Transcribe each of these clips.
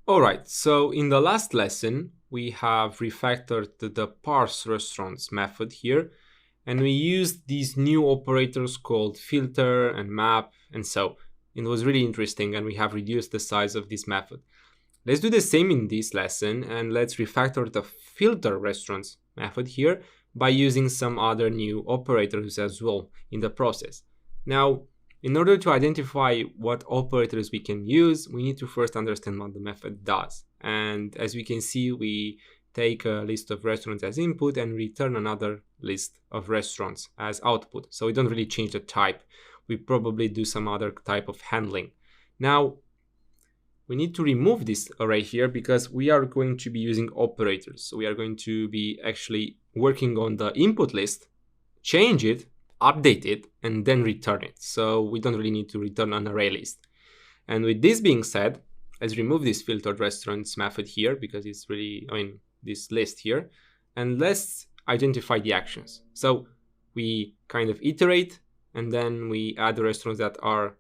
Alright, so in the last lesson, we have refactored the parse restaurants method here, and we used these new operators called filter and map, and so it was really interesting, and we have reduced the size of this method. Let's do the same in this lesson, and let's refactor the filter restaurants method here by using some other new operators as well in the process. Now, in order to identify what operators we can use, we need to first understand what the method does. And as we can see, we take a list of restaurants as input and return another list of restaurants as output. So we don't really change the type. We probably do some other type of handling. Now, we need to remove this array here because we are going to be using operators. So we are going to be actually working on the input list, change it, update it, and then return it. So we don't really need to return an array list. And with this being said, let's remove this filtered restaurants method here because it's really, this list here, and let's identify the actions. So we kind of iterate, and then we add the restaurants that are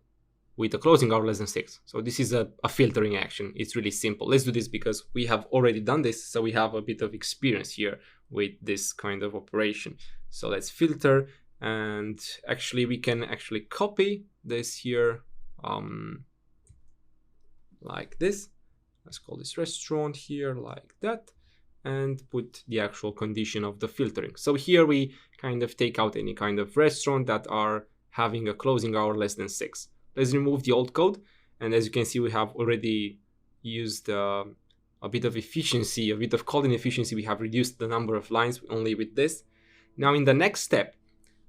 with a closing hour less than 6. So this is a filtering action. It's really simple. Let's do this because we have already done this, so we have a bit of experience here with this kind of operation. So let's filter, and actually we can actually copy this here like this. Let's call this restaurant here like that, and put the actual condition of the filtering. So here we kind of take out any kind of restaurant that are having a closing hour less than 6. Let's remove the old code, and as you can see, we have already used a bit of efficiency, a bit of Kotlin efficiency. We have reduced the number of lines only with this. Now in the next step,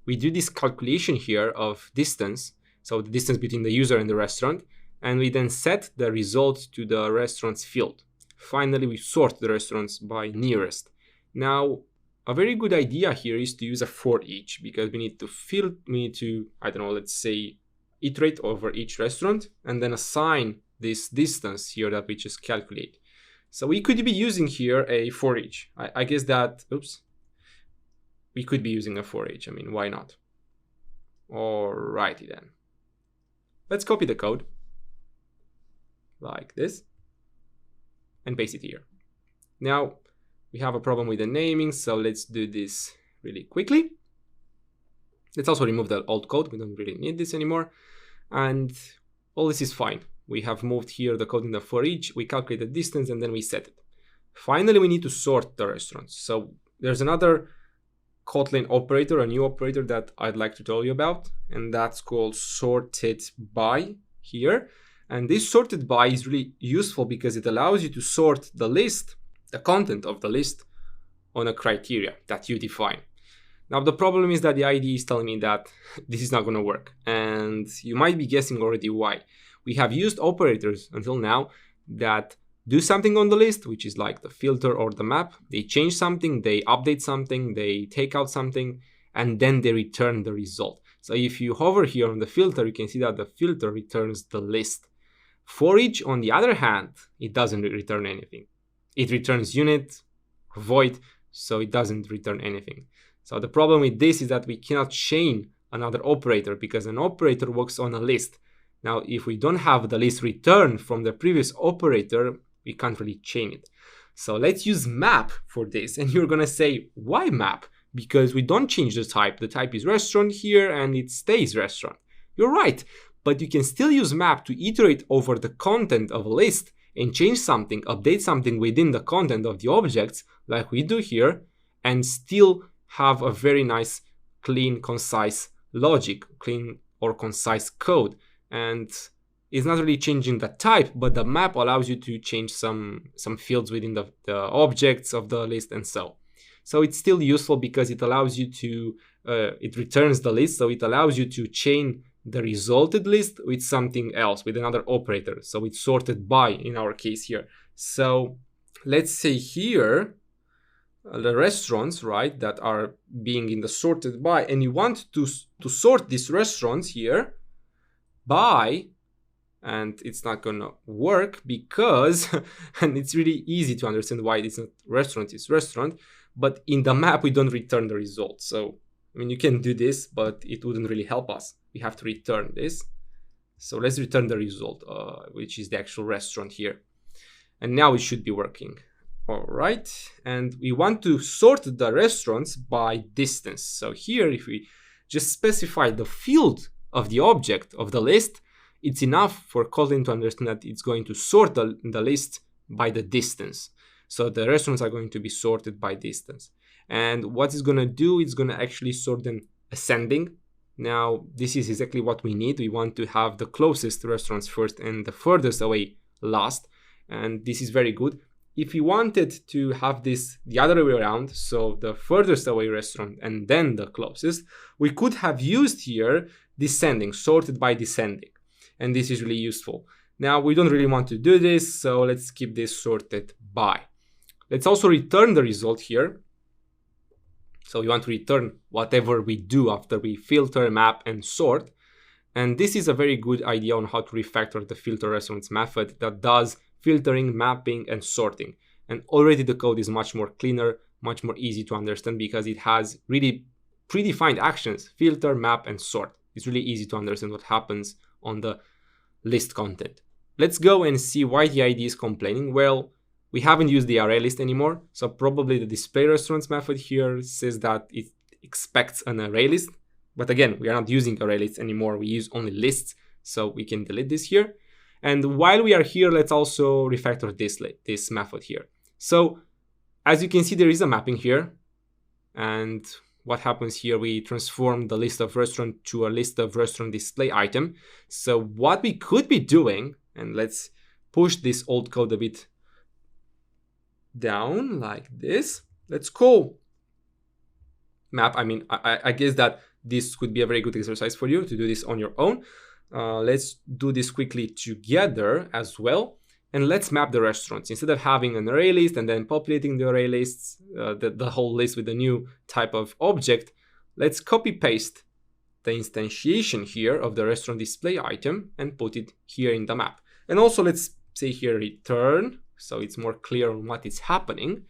we do this calculation here of distance, so the distance between the user and the restaurant, and we then set the result to the restaurants field. Finally, we sort the restaurants by nearest. Now, a very good idea here is to use a for each, because we need to, I don't know, let's say, iterate over each restaurant and then assign this distance here that we just calculate. So we could be using here a for each. I guess that, we could be using a for each. I mean, why not? Alrighty then. Let's copy the code like this and paste it here. Now we have a problem with the naming, so let's do this really quickly. Let's also remove the old code. We don't really need this anymore. And all this is fine. We have moved here the code in the for each, we calculate the distance, and then we set it. Finally, we need to sort the restaurants. So there's another Kotlin operator, a new operator that I'd like to tell you about, and that's called sorted by here. And this sorted by is really useful because it allows you to sort the list, the content of the list, on a criteria that you define. Now the problem is that the IDE is telling me that this is not going to work, and you might be guessing already why. We have used operators until now that do something on the list, which is like the filter or the map. They change something, they update something, they take out something, and then they return the result. So if you hover here on the filter, you can see that the filter returns the list. For each, on the other hand, it doesn't return anything. It returns unit, void, so it doesn't return anything. So the problem with this is that we cannot chain another operator because an operator works on a list. Now, if we don't have the list returned from the previous operator, we can't really chain it. So let's use map for this. And you're going to say, why map? Because we don't change the type. The type is restaurant here and it stays restaurant. You're right, but you can still use map to iterate over the content of a list and change something, update something within the content of the objects like we do here, and still have a very nice, clean, concise logic, clean or concise code. And it's not really changing the type, but the map allows you to change some fields within the objects of the list and so. So it's still useful because it allows you to, it returns the list, so it allows you to chain the resulted list with something else, with another operator. So it's sorted by in our case here. So let's say here, the restaurants, right, that are being in the sorted by, and you want to sort these restaurants here by, and it's not gonna work because, and it's really easy to understand why it's not restaurant, it's restaurant, but in the map we don't return the result. So, I mean, you can do this, but it wouldn't really help us. We have to return this. So let's return the result, which is the actual restaurant here. And now it should be working. All right, and we want to sort the restaurants by distance. So here, if we just specify the field of the object of the list, it's enough for Kotlin to understand that it's going to sort the list by the distance. So the restaurants are going to be sorted by distance. And what it's going to do, it's going to actually sort them ascending. Now, this is exactly what we need. We want to have the closest restaurants first and the furthest away last. And this is very good. If we wanted to have this the other way around, so the furthest away restaurant and then the closest, we could have used here descending, sorted by descending. And this is really useful. Now, we don't really want to do this, so let's keep this sorted by. Let's also return the result here. So we want to return whatever we do after we filter, map, and sort. And this is a very good idea on how to refactor the filter restaurants method that does filtering, mapping, and sorting. And already the code is much more cleaner, much more easy to understand because it has really predefined actions, filter, map, and sort. It's really easy to understand what happens on the list content. Let's go and see why the IDE is complaining. Well, we haven't used the array list anymore, so probably the display restaurants method here says that it expects an array list. But again, we are not using array lists anymore, we use only lists, so we can delete this here. And while we are here, let's also refactor this method here. So as you can see, there is a mapping here. And what happens here, we transform the list of restaurant to a list of restaurant display item. So what we could be doing, and let's push this old code a bit down like this. Let's call map. I mean, I guess that this could be a very good exercise for you to do this on your own. Let's do this quickly together as well. And let's map the restaurants. Instead of having an array list and then populating the array lists, the whole list with a new type of object, let's copy paste the instantiation here of the restaurant display item and put it here in the map. And also let's say here return, so it's more clear on what is happening.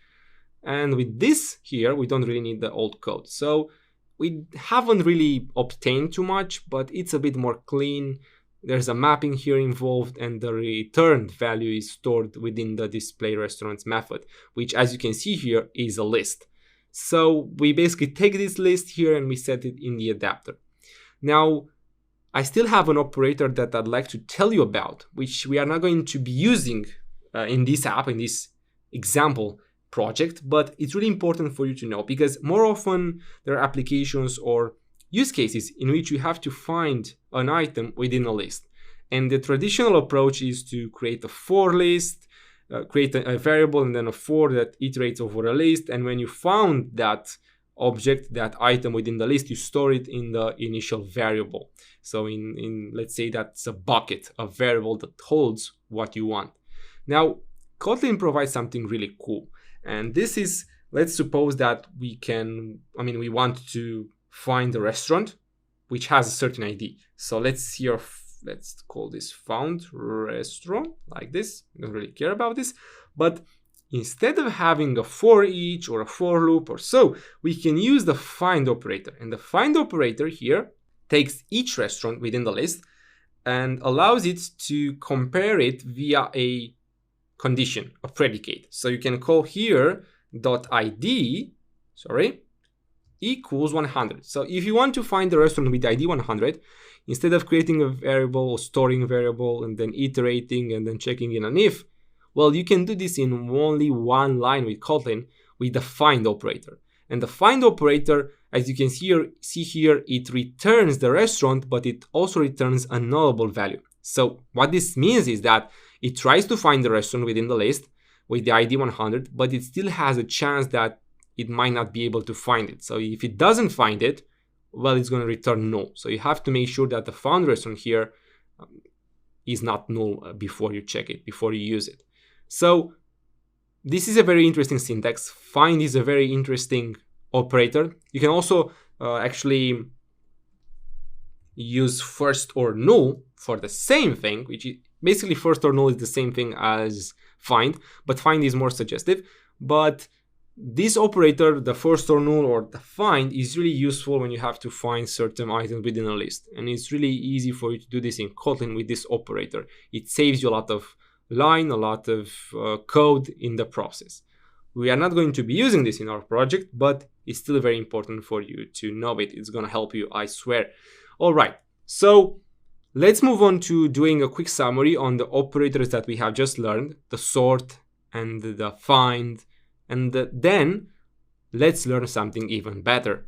And with this here, we don't really need the old code. So we haven't really obtained too much, but it's a bit more clean. There's a mapping here involved, and the returned value is stored within the display restaurants method, which, as you can see here, is a list. So we basically take this list here and we set it in the adapter. Now, I still have an operator that I'd like to tell you about, which we are not going to be using in this app, in this example project, but it's really important for you to know because more often there are applications or use cases in which you have to find an item within a list. And the traditional approach is to create a for list, create a variable and then a for that iterates over a list. And when you found that object, that item within the list, you store it in the initial variable. So in let's say that's a bucket, a variable that holds what you want. Now, Kotlin provides something really cool. And this is, let's suppose that we want to find a restaurant which has a certain ID. So let's call this found restaurant like this. I don't really care about this, but instead of having a for each or a for loop or so, we can use the find operator. And the find operator here takes each restaurant within the list and allows it to compare it via a condition, a predicate. So you can call here .id, equals 100. So if you want to find the restaurant with ID 100, instead of creating a variable or storing a variable and then iterating and then checking in an if, well, you can do this in only one line with Kotlin with the find operator. And the find operator, as you can see here, it returns the restaurant, but it also returns a nullable value. So what this means is that it tries to find the restaurant within the list with the ID 100, but it still has a chance that it might not be able to find it. So if it doesn't find it, well, it's going to return null. So you have to make sure that the found restaurant here is not null before you check it, before you use it. So this is a very interesting syntax. Find is a very interesting operator. You can also actually use first or null for the same thing, which is basically first or null is the same thing as find, but find is more suggestive. But this operator, the first or null or the find, is really useful when you have to find certain items within a list. And it's really easy for you to do this in Kotlin with this operator. It saves you a lot of line, a lot of code in the process. We are not going to be using this in our project, but it's still very important for you to know it. It's going to help you, I swear. All right, so let's move on to doing a quick summary on the operators that we have just learned, the sort and the find, and then let's learn something even better.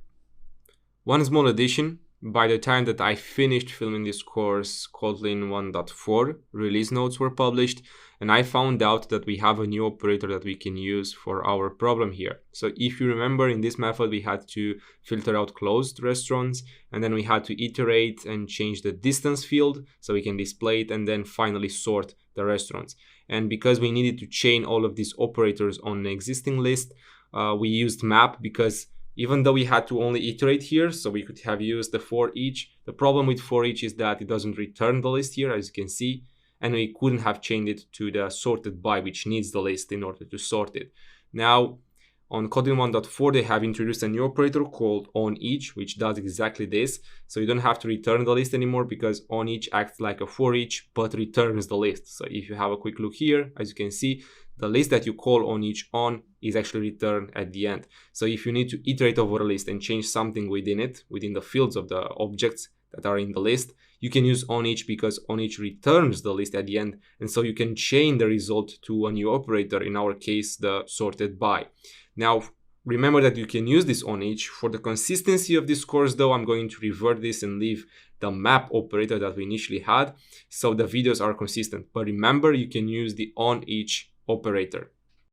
One small addition: by the time that I finished filming this course, Kotlin 1.4 release notes were published, and I found out that we have a new operator that we can use for our problem here. So if you remember, in this method we had to filter out closed restaurants, and then we had to iterate and change the distance field so we can display it, and then finally sort the restaurants. And because we needed to chain all of these operators on an existing list, we used map, because even though we had to only iterate here, so we could have used the for each, the problem with for each is that it doesn't return the list here, as you can see, and we couldn't have chained it to the sorted by, which needs the list in order to sort it. Now, on Kotlin 1.4, they have introduced a new operator called onEach, which does exactly this. So you don't have to return the list anymore, because onEach acts like a for each, but returns the list. So if you have a quick look here, as you can see, the list that you call onEach on is actually returned at the end. So if you need to iterate over a list and change something within it, within the fields of the objects that are in the list, you can use onEach, because onEach returns the list at the end. And so you can chain the result to a new operator, in our case, the sorted by. Now, remember that you can use this onEach. For the consistency of this course, though, I'm going to revert this and leave the map operator that we initially had, so the videos are consistent. But remember, you can use the onEach operator.